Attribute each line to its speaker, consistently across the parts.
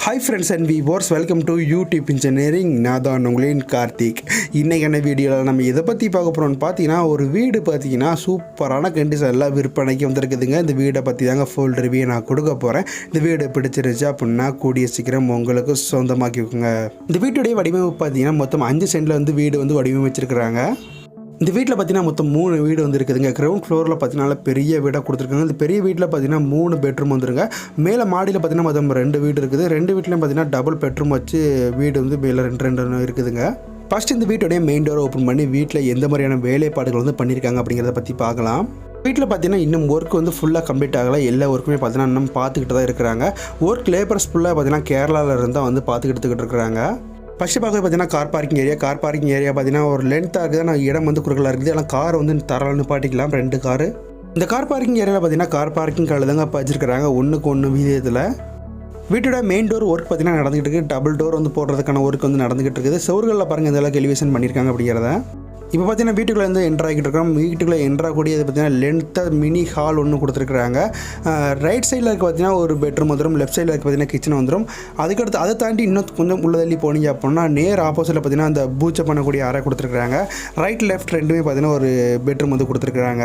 Speaker 1: Hi friends and viewers, welcome to YouTube Engineering. நான் தான் உங்களின் கார்த்திக். இன்னைக்கான வீடியோவில் நம்ம எதை பற்றி பார்க்க போகிறோம்னு பார்த்தீங்கன்னா, ஒரு வீடு பார்த்தீங்கன்னா சூப்பரான கண்டிஷனில் விற்பனைக்கு வந்திருக்குதுங்க. இந்த வீடை பற்றி தாங்க ஃபுல் ரிவ்யூ நான் கொடுக்க போகிறேன். இந்த வீடு பிடிச்சிருச்சு அப்படின்னா கூடிய சீக்கிரம் உங்களுக்கு சொந்தமாக்கிக்கோங்க. இந்த வீட்டுடைய வடிவமைப்பு பார்த்தீங்கன்னா மொத்தம் 5 சென்டில் வந்து வீடு வந்து வடிவமைச்சிருக்கிறாங்க. இந்த வீட்டில் பார்த்தீங்கன்னா மொத்தம் 3 வீடு வந்து இருக்குதுங்க. கிரவுண்ட் ஃப்ளோரில் பார்த்தீங்கன்னா பெரிய வீடாக கொடுத்துருக்காங்க. இந்த பெரிய வீட்டில் பார்த்தீங்கன்னா 3 பெட்ரூம் வந்துருங்க. மேலே மாடியில் பார்த்தீங்கன்னா மொத்தம் 2 வீடு இருக்குது. 2 வீட்லையும் பார்த்தீங்கன்னா டபுள் பெட்ரூம் வச்சு வீடு வந்து மேலே 2 இருக்குதுங்க. ஃபஸ்ட் இந்த வீட்டுடைய மெயின் டோரை ஓப்பன் பண்ணி வீட்டில் எந்த மாதிரியான வேலைப்பாடுகள் வந்து பண்ணியிருக்காங்க அப்படிங்கிறத பற்றி பார்க்கலாம். வீட்டில் பார்த்தீங்கன்னா இன்னும் ஒர்க் வந்து ஃபுல்லாக கம்ப்ளீட் ஆகலை. எல்லா ஒர்க்குமே பார்த்தீங்கன்னா இன்னும் பார்த்துக்கிட்டு தான் இருக்கிறாங்க. ஒர்க் லேபர்ஸ் ஃபுல்லாக பார்த்தீங்கன்னா கேரளாவில் இருந்தால் வந்து பார்த்துக்கிட்டு இருக்கிறாங்க. ஃபஸ்ட்டு பார்க்க பார்த்தீங்கன்னா கார் பார்க்கிங் ஏரியா பார்த்தீங்கன்னா ஒரு லென்த்தாக இருக்குது. ஆனால் இடம் வந்து குறுக்கலாக இருக்குது. ஆனால் கார் வந்து தரலான்னு பாட்டிக்கலாம் 2 காரு. இந்த கார் பார்க்கிங் ஏரியாவில் பார்த்தீங்கன்னா கார் பார்க்கிங் கால் தாங்க வச்சிருக்கிறாங்க 1:1 வீதத்தில். வீட்டோட மெயின் டோர் ஒர்க் பார்த்தீங்கன்னா நடந்துகிட்டு இருக்குது. டபுள் டோர் வந்து போடுறதுக்கான ஒர்க் வந்து நடந்துகிட்டு இருக்குது. செவர்களில் பாருங்கள் இந்த அளவுக்கு எலிவேஷன் பண்ணியிருக்காங்க அப்படிங்கிறத. இப்போ பார்த்தீங்கன்னா வீட்டுக்குள்ளே வந்து என்ட்ரு ஆகிட்டு இருக்கோம். வீட்டுக்குள்ளே என்ட்ராகக்கூடியது பார்த்தீங்கன்னா லென்த்தாக மினி ஹால் ஒன்று கொடுத்துருக்குறாங்க. ரைட் சைடில் இருக்க பார்த்தீங்கன்னா ஒரு பெட்ரூம் வந்துடும். லெஃப்ட் சைடில் இருக்க பார்த்தீங்கன்னா கிச்சன் வந்துடும். அதுக்கடுத்து அதை தாண்டி இன்னும் கொஞ்சம் உள்ள தள்ளி போனீங்க அப்படின்னா நேர் ஆப்போசிட்டில் பார்த்தீங்கன்னா அந்த பூச்சை பண்ணக்கூடிய அறை கொடுத்துருக்குறாங்க. ரைட் லெஃப்ட் ரெண்டுமே பார்த்தீங்கன்னா ஒரு பெட்ரூம் வந்து கொடுத்துருக்குறாங்க.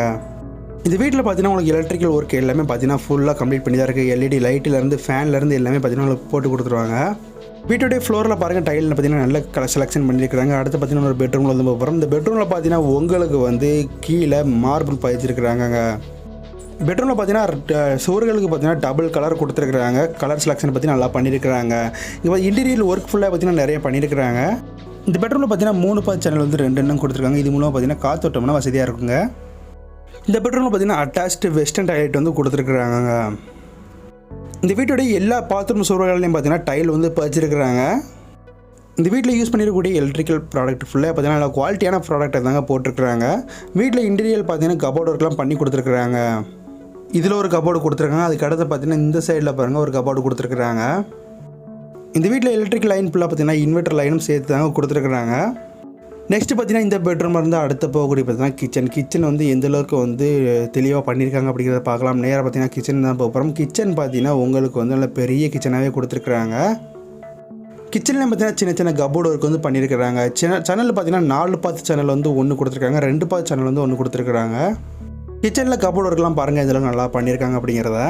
Speaker 1: இந்த வீட்டில் பார்த்தீங்கன்னா உங்களுக்கு எலக்ட்ரிக்கல் ஒர்க் எல்லாமே பார்த்தீங்கன்னா ஃபுல்லாக கம்ப்ளீட் பண்ணி தான் இருக்குது. எல்இடி லைட்டிலேருந்து ஃபேன்லேருந்து எல்லாமே பார்த்தீங்கன்னா உங்களுக்கு போட்டு கொடுத்துருவாங்க. வீட்டுடைய ஃப்ளோரில் பாருங்கள் டைலில் பார்த்தீங்கன்னா நல்ல கலர் செலெக்ஷன் பண்ணியிருக்கிறாங்க. அடுத்து பார்த்தீங்கன்னா ஒரு பெட்ரூமில் வந்து போகிறோம். இந்த பெட்ரூமில் பார்த்தீங்கன்னா உங்களுக்கு வந்து கீழே மார்பிள் பதிச்சிருக்கிறாங்க. பெட்ரூமில் பார்த்தீங்கன்னா சுவர்களுக்கு பார்த்தீங்கன்னா டபுள் கலர் கொடுத்துருக்குறாங்க. கலர் செலெக்ஷன் பற்றி நல்லா பண்ணியிருக்கிறாங்க. இங்கே இன்டீரியர் ஒர்க் ஃபுல்லாக பார்த்தீங்கன்னா நிறைய பண்ணியிருக்கிறாங்க. இந்த பெட்ரூமில் பார்த்தீங்கன்னா 3 பாத் சேனல் வந்து 2 கொடுத்துருக்காங்க. இது மூலமாக பார்த்தீங்கன்னா காத்தோட்டம்னா வசதியாக இருக்குங்க. இந்த பெட்ரூமில் பார்த்தீங்கன்னா அட்டாச்டு வெஸ்டர்ன் டாய்லெட் வந்து கொடுத்துருக்குறாங்க. இந்த வீட்டுடைய எல்லா பாத்ரூம் சுவர்களையும் பார்த்தீங்கன்னா டைல் வந்து பதிச்சிருக்கிறாங்க. இந்த வீட்டில் யூஸ் பண்ணிருக்கக்கூடிய எலக்ட்ரிக்கல் ப்ராடக்ட் ஃபுல்லாக பார்த்தீங்கன்னா நல்லா குவாலிட்டியான ப்ராடக்ட் தாங்க போட்டிருக்கிறாங்க. வீட்டில் இன்டீரியர் பார்த்தீங்கன்னா கபோர்டு ஒர்க்லாம் பண்ணி கொடுத்துருக்குறாங்க. இதில் ஒரு கபோர்டு கொடுத்துருக்காங்க. அதுக்கு அடுத்து பார்த்தீங்கன்னா இந்த சைடில் பாருங்கள் ஒரு கபோர்டு கொடுத்துருக்குறாங்க. இந்த வீட்டில் எலக்ட்ரிக் லைன் ஃபுல்லாக பார்த்தீங்கன்னா இன்வெர்டர் லைனும் சேர்த்து தாங்க கொடுத்துருக்குறாங்க. நெக்ஸ்ட்டு பார்த்தீங்கன்னா இந்த பெட்ரூமில் இருந்து அடுத்து போகக்கூடிய பார்த்தீங்கன்னா கிச்சன் வந்து எந்தளவுக்கு வந்து தெளிவாக பண்ணியிருக்காங்க அப்படிங்கிறத பார்க்கலாம். நேராக பார்த்தீங்கன்னா கிச்சன் தான் போகிறோம். கிச்சன் பார்த்தீங்கன்னா உங்களுக்கு வந்து நல்ல பெரிய கிச்சனாகவே கொடுத்துருக்குறாங்க. கிச்சன்லேயும் பார்த்தீங்கன்னா சின்ன கபோர்டு ஒர்க் வந்து பண்ணியிருக்கிறாங்க. சேனல் பார்த்தீங்கன்னா 4 பாத் சேனல் வந்து 1 கொடுத்துருக்காங்க. 2 பாத் சேனல் வந்து 1 கொடுத்துருக்குறாங்க. கிச்சனில் கபோர்டு ஒர்க்லாம் பாருங்கள் இதெல்லாம் நல்லா பண்ணியிருக்காங்க அப்படிங்கிறத.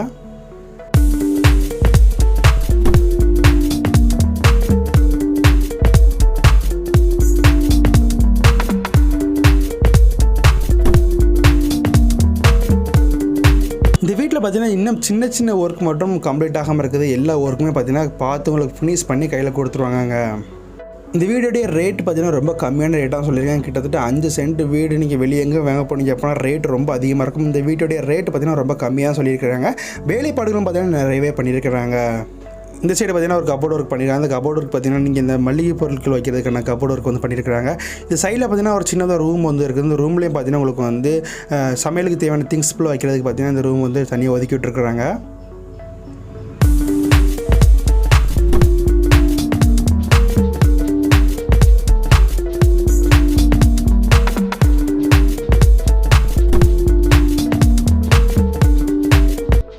Speaker 1: இந்த வீட்டில் பார்த்தீங்கன்னா இன்னும் சின்ன ஒர்க் மட்டும் கம்ப்ளீட் ஆகாமல் இருக்குது. எல்லா ஒர்க்குமே பார்த்தீங்கன்னா பார்த்து உங்களுக்கு ஃபினிஷ் பண்ணி கையில் கொடுத்துருவாங்க. இந்த வீடுடைய ரேட் பார்த்தீங்கன்னா ரொம்ப கம்மியான ரேட்டாக சொல்லியிருக்காங்க. கிட்டத்தட்ட 5 சென்ட் வீடு நீங்கள் வெளியே எங்கே வாங்க போனீங்க அப்படின்னா ரேட் ரொம்ப அதிகமாக இருக்கும். இந்த வீட்டுடைய ரேட் பார்த்தீங்கன்னா ரொம்ப கம்மியாக சொல்லியிருக்கிறாங்க. வேலைப்பாடுகளும் பார்த்தீங்கன்னா நிறையவே பண்ணியிருக்கிறாங்க. இந்த சைடு பார்த்தீங்கன்னா ஒரு கபோர்டு ஒர்க் பண்ணியிருக்காங்க. அந்த கபோர்டு ஒர்க் பார்த்தீங்கன்னா நீங்கள் இந்த மளிகை பொருட்கள் வைக்கிறதுக்கான கபோர்டு ஒர்க் வந்து பண்ணியிருக்கிறாங்க. இந்த சைடில் பார்த்தீங்கன்னா ஒரு சின்னதாக ரூம் வந்து இருக்குது. இந்த ரூம்லேயும் பார்த்தீங்கன்னா உங்களுக்கு வந்து சமையலுக்கு தேவையான திங்ஸ் ஃபுல்லாக வைக்கிறதுக்கு பார்த்தீங்கன்னா இந்த ரூம் வந்து தனியாக ஒதுக்கி விட்டுருக்குறாங்க.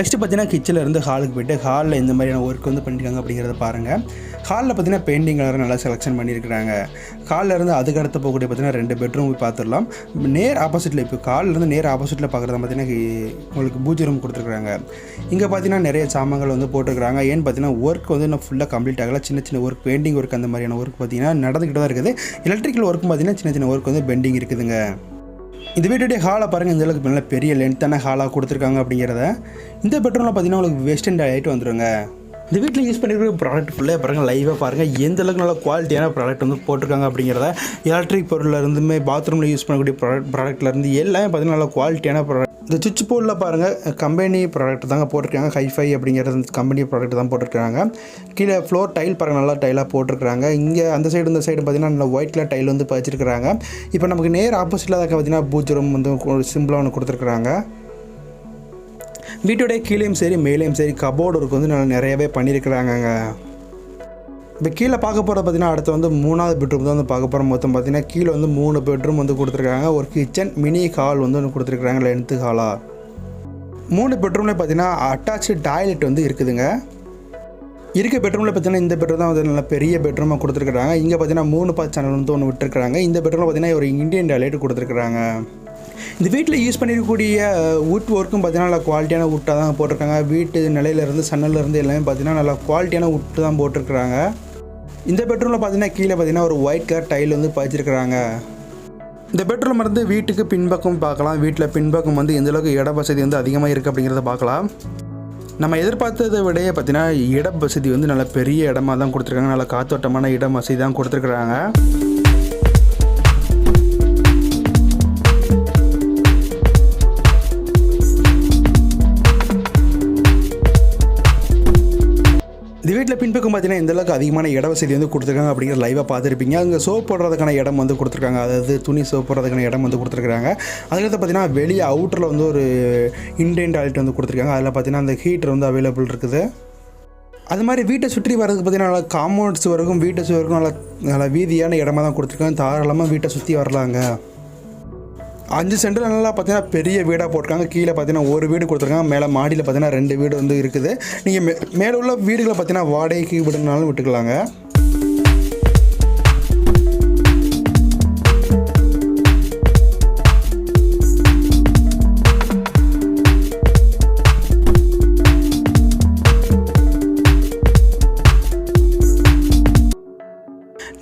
Speaker 1: நெக்ஸ்ட்டு பார்த்தீங்கன்னா கிச்சனில் இருந்து ஹாலுக்கு போய்ட்டு ஹாலில் இந்த மாதிரியான ஒர்க் வந்து பண்ணியிருக்காங்க அப்படிங்கிறத பாருங்கள். ஹாலில் பார்த்தீங்கன்னா பெயிண்டிங் கலர் நல்லா செலெக்ஷன் பண்ணியிருக்கிறாங்க. ஹாலில் இருந்து அதுக்கு அடுத்து போகக்கூடிய பார்த்தீங்கன்னா 2 பெட்ரூம் போய் பார்த்துடலாம். நேர் ஆப்போசிட்டில் இப்போ ஹாலிலேருந்து நேர் ஆப்போசிட்டில் பார்க்குறத பார்த்தீங்கன்னா உங்களுக்கு பூஜை ரூம் கொடுத்துருக்குறாங்க. இங்கே பார்த்தீங்கன்னா நிறைய சாமான்கள் வந்து போட்டிருக்கிறாங்க. ஏன்னு பார்த்தீங்கன்னா ஒர்க் வந்து இன்னும் ஃபுல்லாக கம்ப்ளீட் ஆகலை. சின்ன ஒர்க் பெயிண்டிங் ஒர்க் அந்த மாதிரியான ஒர்க் பார்த்தீங்கன்னா நடந்துக்கிட்டு தான் இருக்குது. எலக்ட்ரிக்கல் ஒர்க்கும் பார்த்தீங்கன்னா சின்ன ஒர்க் வந்து பெண்டிங் இருக்குதுங்க. இந்த வீட்டுடைய ஹாலை பாருங்கள் இந்த அளவுக்கு நல்ல பெரிய லென்த்தான ஹாலாக கொடுத்துருக்காங்க அப்படிங்கிறத. இந்த பெட்ரூமில் பார்த்தீங்கன்னா உங்களுக்கு வெஸ்டர்ன் டாய்லெட் வந்துடுங்க. இந்த வீட்டில் யூஸ் பண்ணிருக்கிற ப்ராடக்ட் ஃபுல்லாக பாருங்கள் லைவாக பாருங்கள் எந்த அளவுக்கு நல்ல குவாலிட்டியான ப்ராடக்ட் வந்து போட்டிருக்காங்க அப்படிங்கிறத. எலக்ட்ரிக் பொருளில் இருந்துமே பாத்ரூமில் யூஸ் பண்ணக்கூடிய ப்ராடக்ட்லேருந்து எல்லாமே பார்த்தீங்கன்னா நல்ல குவாலிட்டியான ப்ராடக்ட். இந்த சுவிட்ச் போர்டில் பாருங்கள் கம்பெனி ப்ராடக்ட் தாங்க போட்டிருக்காங்க. ஹைஃபை அப்படிங்கிறது கம்பெனி ப்ராடக்ட் தான் போட்டிருக்காங்க. கீழே ஃப்ளோர் டைல் பாருங்கள் நல்லா டைலாக போட்டிருக்காங்க. இங்கே அந்த சைடு இந்த சைடு பார்த்தீங்கன்னா நல்லா ஒயிட் கலர் டைல் வந்து பதிச்சிருக்கிறாங்க. இப்போ நமக்கு நேர் ஆப்போசிட்டில் தான் பார்த்தீங்கன்னா பூஜை ரூம் வந்து சிம்பிளாக ஒன்று கொடுத்துருக்குறாங்க. வீட்டோடைய கீழேயும் சரி மேலேயும் சரி கபோர்டு ஒர்க் வந்து நல்லா நிறையவே பண்ணியிருக்கிறாங்க. இப்போ கீழே பார்க்க போகிறது பார்த்தீங்கன்னா அடுத்து வந்து 3வது பெட்ரூம் தான் வந்து பார்க்க போகிறோம். மொத்தம் பார்த்தீங்கன்னா கீழே வந்து 3 பெட்ரூம் வந்து கொடுத்துருக்காங்க. ஒரு கிச்சன் மினி ஹால் வந்து ஒன்று கொடுத்துருக்குறாங்க லென்த்து ஹாலாக. 3 பெட்ரூம்லேயே பார்த்தீங்கன்னா அட்டாச்சு டாய்லெட் வந்து இருக்குதுங்க. இருக்க பெட்ரூமில் பார்த்தீங்கன்னா இந்த பெட்ரூம் தான் வந்து நல்ல பெரிய பெட்ரூமாக கொடுத்துருக்குறாங்க. இங்கே பார்த்தீங்கன்னா 3 பார்ட் சேனல் வந்து ஒன்று விட்டுருக்குறாங்க. இந்த பெட்ரூமில் பார்த்தீங்கன்னா ஒரு இந்தியன் டாய்லெட் கொடுத்துருக்குறாங்க. இந்த வீட்டில் யூஸ் பண்ணியிருக்கக்கூடிய வுட் ஒர்க்கும் பார்த்தீங்கன்னா நல்லா குவாலிட்டியான வுட்டாக தான் போட்டிருக்காங்க. வீட்டு நிலையிலேருந்து சன்னலேருந்து எல்லாமே பார்த்தீங்கன்னா நல்லா குவாலிட்டியான வுட்டு தான் போட்டிருக்குறாங்க. இந்த பெட்ரூமில் பார்த்தீங்கன்னா கீழே பார்த்தீங்கன்னா ஒரு ஒயிட் கலர் டைல் வந்து பதிச்சிருக்கிறாங்க. இந்த பெட்ரூம் வந்து வீட்டுக்கு பின்பக்கம் பார்க்கலாம். வீட்டில் பின்பக்கம் வந்து எந்தளவுக்கு இட வசதி வந்து அதிகமாக இருக்குது அப்படிங்கிறத பார்க்கலாம். நம்ம எதிர்பார்த்ததை விட பார்த்தீங்கன்னா இட வசதி வந்து நல்ல பெரிய இடமா தான் கொடுத்துருக்காங்க. நல்ல காத்தோட்டமான இடம் வசதி தான் கொடுத்துருக்குறாங்க. இந்த வீட்டில் பின்பக்கம் பார்த்தீங்கன்னா எந்தளவுக்கு அதிகமான இட வசதி வந்து கொடுத்துருக்காங்க அப்படிங்கிற லைவாக பார்த்துருப்பீங்க. அங்கே சோப் போடுறதுக்கான இடம் வந்து கொடுத்துருக்காங்க. அதாவது துணி சோப் போடுறதுக்கான இடம் வந்து கொடுத்துருக்காங்க. அதுக்கடுத்து பார்த்தீங்கன்னா வெளியே அவுட்டரில் வந்து ஒரு இண்டியன் டாய்லெட் வந்து கொடுத்துருக்காங்க. அதில் பார்த்தீங்கன்னா அந்த ஹீட்டர் வந்து அவைலபிள் இருக்குது. அது மாதிரி வீட்டை சுற்றி வர்றதுக்கு பார்த்தீங்கன்னா நல்லா காம்பவுண்ட்ஸ் வரைக்கும் வீட்டை சுற்றி வரைக்கும் நல்லா வீதியான இடமா தான் கொடுத்துருக்காங்க. தாராளமாக வீட்டை சுற்றி வரலாங்க. 5 சென்டில் நல்லா பார்த்தீங்கன்னா பெரிய வீடாக போட்டிருக்காங்க. கீழே பார்த்தீங்கன்னா ஒரு வீடு கொடுத்துருக்காங்க. மேலே மாடியில் பார்த்தீங்கன்னா 2 வீடு வந்து இருக்குது. நீங்கள் மேலே உள்ள வீடுகளை பார்த்தீங்கன்னா வாடகைக்கு விடுனாலும் விட்டுக்கலாங்க.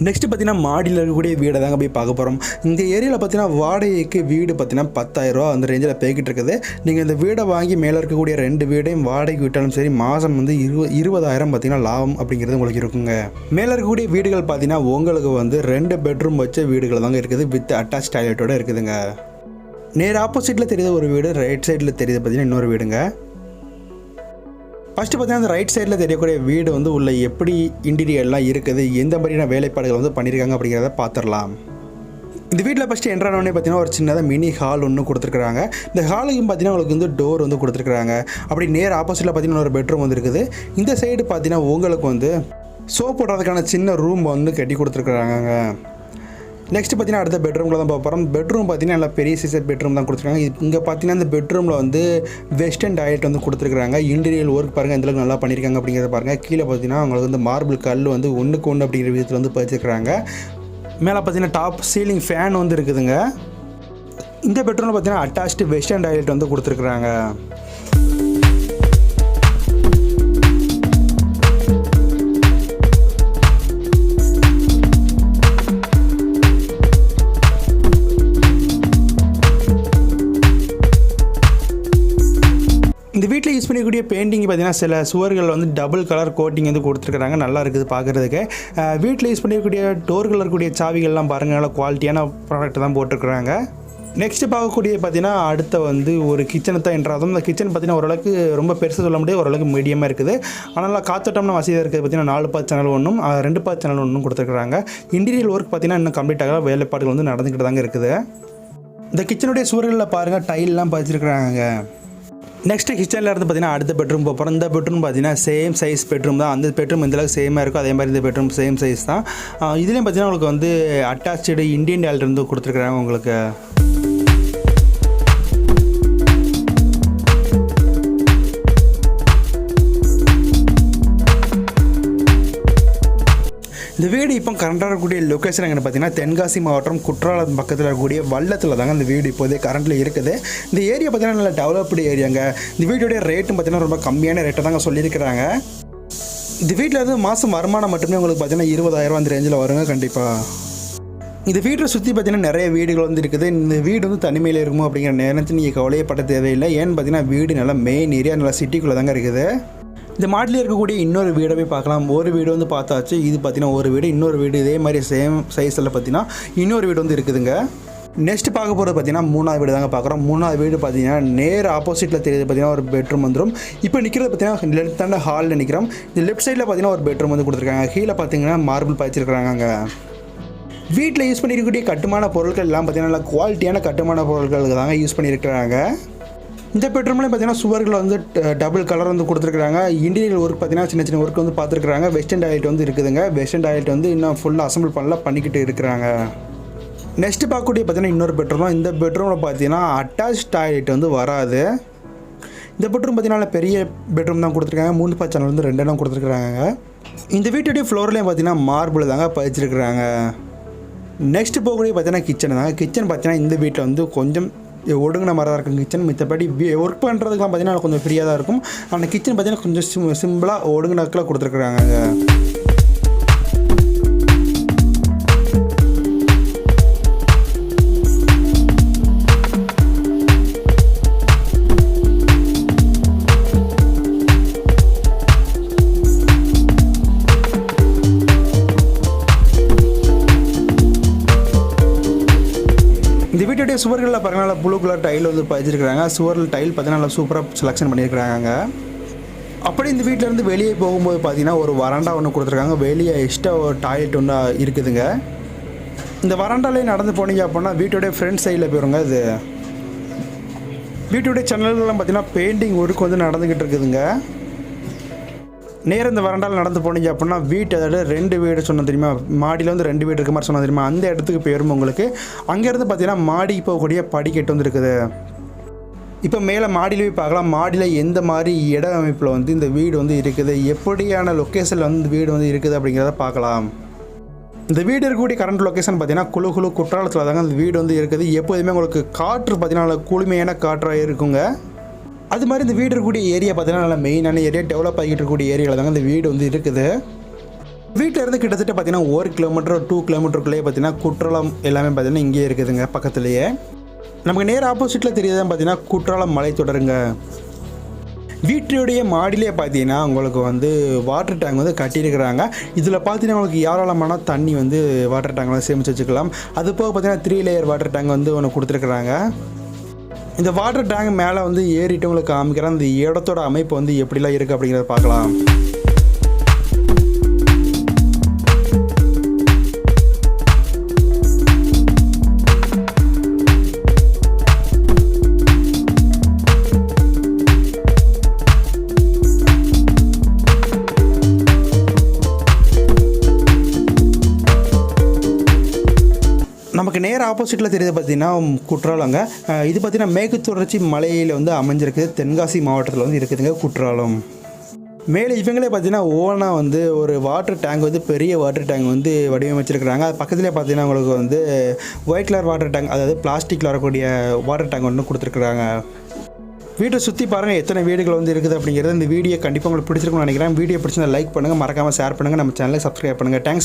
Speaker 1: நெக்ஸ்ட்டு பார்த்தீங்கன்னா மாடியில் இருக்கக்கூடிய வீடை தாங்க போய் பார்க்க போகிறோம். இந்த ஏரியாவில் பார்த்தீங்கன்னா வாடகைக்கு வீடு பார்த்தீங்கன்னா 10,000 ரூபா அந்த ரேஞ்சில் போய்கிட்டு இருக்குது. நீங்கள் இந்த வீடை வாங்கி மேலே இருக்கக்கூடிய 2 வீடையும் வாடகைக்கு விட்டாலும் சரி மாதம் வந்து 20,000 பார்த்தீங்கன்னா லாபம் அப்படிங்கிறது உங்களுக்கு இருக்குங்க. மேலே இருக்கக்கூடிய வீடுகள் பார்த்தீங்கன்னா உங்களுக்கு வந்து 2 பெட்ரூம் வச்ச வீடுகள் தாங்க இருக்குது. வித் அட்டாச் டாய்லெட்டோடு இருக்குதுங்க. நேர் ஆப்போசிட்டில் தெரியுது ஒரு வீடு, ரைட் சைடில் தெரியுது பார்த்தீங்கன்னா இன்னொரு வீடுங்க. ஃபஸ்ட்டு பார்த்தீங்கன்னா அந்த ரைட் சைடில் தெரியக்கூடிய வீடு வந்து உள்ள எப்படி இன்டீரியர்லாம் இருக்குது, எந்த மாதிரியான வேலைப்பாடுகள் வந்து பண்ணியிருக்காங்க அப்படிங்கிறத பார்த்துடலாம். இந்த வீட்டில் ஃபஸ்ட்டு என்ட்ரானோடனே பார்த்தீங்கன்னா ஒரு சின்னதாக மினி ஹால் ஒன்று கொடுத்துருக்குறாங்க. இந்த ஹாலுக்கும் பார்த்தீங்கன்னா உங்களுக்கு வந்து டோர் வந்து கொடுத்துருக்குறாங்க. அப்படி நேர் ஆப்போசிட்டில் பார்த்தீங்கன்னா ஒரு பெட்ரூம் வந்து இருக்குது. இந்த சைடு பார்த்தீங்கன்னா உங்களுக்கு வந்து சோப் போடுறதுக்கான சின்ன ரூம் வந்து கட்டி கொடுத்துருக்குறாங்க. நெக்ஸ்ட் பார்த்தீங்கன்னா அடுத்த பெட்ரூமில் தான் பார்க்க போகிறோம். பெட்ரூம் பார்த்தீங்கன்னா நல்லா பெரிய சைஸ் பெட்ரூம் தான் கொடுத்துருக்காங்க. இங்கே பார்த்தீங்கன்னா இந்த பெட்ரூமில் வந்து வெஸ்டர்ன் டாய்லெட் வந்து கொடுத்துருக்காங்க. இன்டீரியர் ஒர்க் பாருங்கள் எந்தளவுக்கு நல்லா பண்ணியிருக்காங்க அப்படிங்கிறத பாருங்கள். கீழே பார்த்தீங்கன்னா அவங்களுக்கு வந்து மார்பிள் கல் வந்து 1க்கு 1 அப்படிங்கிற விதத்தில் வந்து பதிச்சிருக்கிறாங்க. மேலே பார்த்தீங்கன்னா டாப் சீலிங் ஃபேன் வந்து இருக்குதுங்க. இந்த பெட்ரூமில் பார்த்தீங்கன்னா அட்டாச்டு வெஸ்டர்ன் டாய்லெட் வந்து கொடுத்துருக்குறாங்க. இந்த வீட்டில் யூஸ் பண்ணிக்கூடிய பெயிண்டிங் பார்த்தீங்கன்னா சில சுவர்கள் வந்து டபுள் கலர் கோட்டிங் வந்து கொடுத்துருக்குறாங்க. நல்லா இருக்குது பார்க்குறதுக்கு. வீட்டில் யூஸ் பண்ணிக்கூடிய டோர்கள் இருக்கக்கூடிய சாவிகள்லாம் பாருங்கள் நல்லா குவாலிட்டியான ப்ராடக்ட் தான் போட்டிருக்குறாங்க. நெக்ஸ்ட்டு பார்க்கக்கூடிய பார்த்தீங்கன்னா அடுத்த வந்து ஒரு கிச்சனை தான் என்றாலும் இந்த கிச்சன் பார்த்தீங்கன்னா ஓரளவுக்கு ரொம்ப பெருசாக சொல்ல முடியாது, ஓரளவுக்கு மீடியமாக இருக்குது. ஆனால் காத்தோட்டம்னா வசதியாக இருக்குது. பார்த்தீங்கன்னா 4 பார்ட் சேனல் ஒன்றும் 2 பார்ட் சேனல் ஒன்றும் கொடுத்துருக்குறாங்க. இன்டீரியர் ஒர்க் பார்த்தீங்கன்னா இன்னும் கம்ப்ளீட்டாக வேலைப்பாடுகள் வந்து நடந்துக்கிட்டு தாங்க இருக்குது. இந்த கிச்சனுடைய சுவர்களில் பாருங்கள் டைல்லாம் பதிச்சிருக்கிறாங்க. நெக்ஸ்ட்டு கிச்சனில் இருந்து பார்த்தீங்கன்னா அடுத்த பெட்ரூம் போகிறோம். இந்த பெட்ரூம் பார்த்தீங்கன்னா சேம் சைஸ் பெட்ரூம் தான். அந்த பெட்ரூம் எந்தளவுக்கு சேமாக இருக்கும் அதே மாதிரி இந்த பெட்ரூம் சேம் சைஸ் தான். இதுலேயும் பார்த்தீங்கன்னா உங்களுக்கு வந்து அட்டாச்சு இந்தியன் டாய்லெட் வந்து கொடுத்துருக்குறாங்க உங்களுக்கு. இந்த வீடு இப்போ கரண்டாக இருக்கக்கூடிய லொக்கேஷன் எங்கே பார்த்தீங்கன்னா தென்காசி மாவட்டம் குற்றாலம் பக்கத்தில் இருக்கக்கூடிய வல்லத்தில் தாங்க இந்த வீடு இப்போதே கரண்ட்டில் இருக்குது. இந்த ஏரியா பார்த்தீங்கன்னா நல்ல டெவலப்டு ஏரியாங்க. இந்த வீட்டுடைய ரேட்டும் பார்த்தீங்கன்னா ரொம்ப கம்மியான ரேட்டை தாங்க சொல்லியிருக்கிறாங்க. இந்த வீட்டில் இருந்து மாதம் வருமானம் மட்டுமே உங்களுக்கு பார்த்தீங்கன்னா 20,000 அந்த ரேஞ்சில் வருங்க கண்டிப்பாக. இந்த வீட்டை சுற்றி பார்த்தீங்கன்னா நிறைய வீடுகள் வந்து இருக்குது. இந்த வீடு வந்து தனிமையில் இருக்குமோ அப்படிங்கிற நேரத்தில் நீங்கள் கவலையப்பட தேவையில்லை. ஏன்னு பார்த்தீங்கன்னா வீடு நல்லா மெயின் ஏரியா நல்லா சிட்டிக்குள்ளே தாங்க இருக்குது. இந்த மாடியில் இருக்கக்கூடிய இன்னொரு வீடை போய் பார்க்கலாம். ஒரு வீடு வந்து பார்த்தாச்சு. இது பார்த்தீங்கன்னா ஒரு வீடு, இன்னொரு வீடு இதே மாதிரி சேம் சைஸில் பார்த்தீங்கன்னா இன்னொரு வீடு வந்து இருக்குதுங்க. நெக்ஸ்ட் பார்க்க போகிறது பார்த்தீங்கன்னா 3வது வீடு தாங்க பார்க்குறோம். 3வது வீடு பார்த்தீங்கன்னா நேர் ஆப்போசிட்டில் தெரியுது பார்த்தீங்கன்னா ஒரு பெட்ரூம் வந்துடும். இப்போ நிற்கிறது பார்த்தீங்கன்னா லெஃப்ட் ஹாலில் நிற்கிறோம். இந்த லெஃப்ட் சைடில் பார்த்தீங்கன்னா ஒரு பெட்ரூம் வந்து கொடுத்துருக்காங்க. கீழே பார்த்தீங்கன்னா மார்பிள் பாய்ச்சிருக்கிறாங்க. வீட்டில் யூஸ் பண்ணியிருக்கக்கூடிய கட்டுமான பொருட்கள் எல்லாம் பார்த்தீங்கன்னா நல்லா குவாலிட்டியான கட்டுமான பொருட்களுக்கு தாங்க யூஸ் பண்ணியிருக்கிறாங்க. இந்த பெட்ரூம்லேயும் பார்த்தீங்கன்னா சுவர்கள் வந்து டபுள் கலர் வந்து கொடுத்துருக்காங்க. இன்டீரியர் ஒர்க் பார்த்தீங்கன்னா சின்ன சின்ன ஒர்க் வந்து பார்த்துருக்காங்க. வெஸ்டர்ன் டாய்லெட் வந்து இருக்குதுங்க. வெஸ்டர்ன் டாய்லெட் வந்து இன்னும் ஃபுல்லாக அசம்பிள் பண்ணிக்கிட்டு இருக்கிறாங்க. நெக்ஸ்ட்டு பார்க்கக்கூடிய பார்த்தீங்கன்னா இன்னொரு பெட்ரூம். இந்த பெட்ரூமில் பார்த்தீங்கன்னா அட்டாச் டாய்லெட் வந்து வராது. இந்த பெட்ரூம் பார்த்தீங்கன்னா பெரிய பெட்ரூம் தான் கொடுத்துருக்காங்க. 3 பா சேனல் வந்து 2 இடம் கொடுத்துருக்காங்க. இந்த வீட்டுடைய ஃப்ளோர்லேயும் பார்த்தீங்கன்னா மார்பிள் தாங்க பதிச்சிருக்கிறாங்க. நெக்ஸ்ட் போகக்கூடிய பார்த்தீங்கன்னா கிச்சன் தாங்க. கிச்சன் பார்த்தீங்கன்னா இந்த வீட்டில் வந்து கொஞ்சம் ஒடுங்கின மாதிரி தான் இருக்கும் கிச்சன். மித்தபடி ஒர்க் பண்ணுறதுக்குலாம் பார்த்தீங்கன்னா கொஞ்சம் ஃப்ரீயாக தான் இருக்கும். ஆனால் கிச்சன் பார்த்தீங்கன்னா கொஞ்சம் சிம்பிளாக ஒடுங்கினக்கில் கொடுத்துருக்குறாங்க. இந்த வீட்டுடைய சுவர்களில் பாருங்கள் ப்ளூ கலர் டைல் வந்து பதிச்சிருக்கிறாங்க. சுவரில் டைல் பார்த்தீங்கன்னா நல்லா சூப்பராக செலெக்ஷன் பண்ணியிருக்கிறாங்க. அப்படி இந்த வீட்டிலேருந்து வெளியே போகும்போது பார்த்தீங்கன்னா ஒரு வராண்டா ஒன்று கொடுத்துருக்காங்க. வெளியே எக்ஸ்ட்ரா ஒரு டாய்லெட் ஒன்று இருக்குதுங்க. இந்த வராண்டாலே நடந்து போனீங்க அப்படின்னா வீட்டுடைய ஃப்ரண்ட் சைடில் போயிருங்க. இது வீட்டுடைய சேனல்கள்லாம் பார்த்தீங்கன்னா பெயிண்டிங் ஒர்க் வந்து நடந்துக்கிட்டு இருக்குதுங்க. நேரம் இந்த வராண்டால் நடந்து போனீங்க அப்படின்னா வீட்டு அதாவது 2 வீடு சொன்ன தெரியுமா, மாடியில் வந்து 2 வீடு இருக்க மாதிரி சொன்ன தெரியுமா, அந்த இடத்துக்கு போயிடும் உங்களுக்கு. அங்கேருந்து பார்த்தீங்கன்னா மாடிக்கு போகக்கூடிய படிக்கட்டு வந்து இருக்குது. இப்போ மேலே மாடியில் போய் பார்க்கலாம். மாடியில் எந்த மாதிரி இட அமைப்பில் வந்து இந்த வீடு வந்து இருக்குது, எப்படியான லொக்கேஷனில் வந்து இந்த வீடு வந்து இருக்குது அப்படிங்கிறத பார்க்கலாம். இந்த வீடு இருக்கக்கூடிய கரண்ட் லொக்கேஷன் பார்த்தீங்கன்னா குழு குற்றாலத்தில் தாங்க இந்த வீடு வந்து இருக்குது. எப்போதுமே உங்களுக்கு காற்று பார்த்தீங்கன்னா குளுமையான காற்றாக இருக்குங்க. அது மாதிரி இந்த வீடு இருக்கக்கூடிய ஏரியா பார்த்தீங்கன்னா நல்லா மெயினான ஏரியா, டெவலப் ஆகிட்டு இருக்கக்கூடிய ஏரியாவில் தாங்க இந்த வீடு வந்து இருக்குது. வீட்டில் இருந்து கிட்டத்தட்ட பார்த்தீங்கன்னா 1 கிலோமீட்டர் 2 கிலோமீட்டருக்குள்ளேயே பார்த்தீங்கன்னா குற்றாலம் எல்லாமே பார்த்தீங்கன்னா இங்கேயே இருக்குதுங்க பக்கத்துலேயே. நமக்கு நேர் ஆப்போசிட்டில் தெரியுதுதான் பார்த்தீங்கன்னா குற்றாலம் மலைத்தொடருங்க. வீட்டுடைய மாடியிலே பார்த்தீங்கன்னா உங்களுக்கு வந்து வாட்டர் டேங்க் வந்து கட்டியிருக்கிறாங்க. இதில் பார்த்தீங்கன்னா உங்களுக்கு ஏராளமான தண்ணி வந்து வாட்டர் டேங்க் வந்து சேமித்து வச்சுக்கலாம். அது போக பார்த்தீங்கன்னா 3 லேயர் வாட்டர் டேங்க் வந்து ஒன்று கொடுத்துருக்குறாங்க. இந்த வாட்டர் டேங்க் மேலே வந்து ஏறிட்டு உங்களுக்கு காமிக்கிறேன் அந்த இடத்தோட அமைப்பு வந்து எப்படிலாம் இருக்குது அப்படிங்கிறத பார்க்கலாம். நமக்கு நேர் ஆப்போசிட்டில் தெரியுது பார்த்தீங்கன்னா குற்றாலங்க. இது பார்த்தீங்கன்னா மேற்கு தொடர்ச்சி மலையில் வந்து அமைஞ்சிருக்குது. தென்காசி மாவட்டத்தில் வந்து இருக்குதுங்க குற்றாலம். மேலே இவங்களே பார்த்தீங்கன்னா ஓனாக வந்து ஒரு வாட்டர் டேங்க் வந்து பெரிய வாட்டர் டேங்க் வந்து வடிவமைச்சிருக்கிறாங்க. அது பக்கத்துலேயே பார்த்தீங்கன்னா உங்களுக்கு வந்து ஒயிட் கலர் வாட்டர் டேங்க், அதாவது பிளாஸ்டிக்கில் வரக்கூடிய வாட்டர் டேங்க் ஒன்று கொடுத்துருக்குறாங்க. வீட்டை சுற்றி பாருங்கள் எத்தனை வீடுகள் வந்து இருக்குது அப்படிங்கிறது. இந்த வீடியோ கண்டிப்பாக உங்களுக்கு பிடிச்சிருக்கும்னு நினைக்கிறேன். வீடியோ பிடிச்சிருந்தா லைக் பண்ணுங்கள், மறக்காமல் ஷேர் பண்ணுங்கள், நம்ம சேனலை சப்ஸ்கிரைப் பண்ணுங்கள். தேங்க்ஸ்.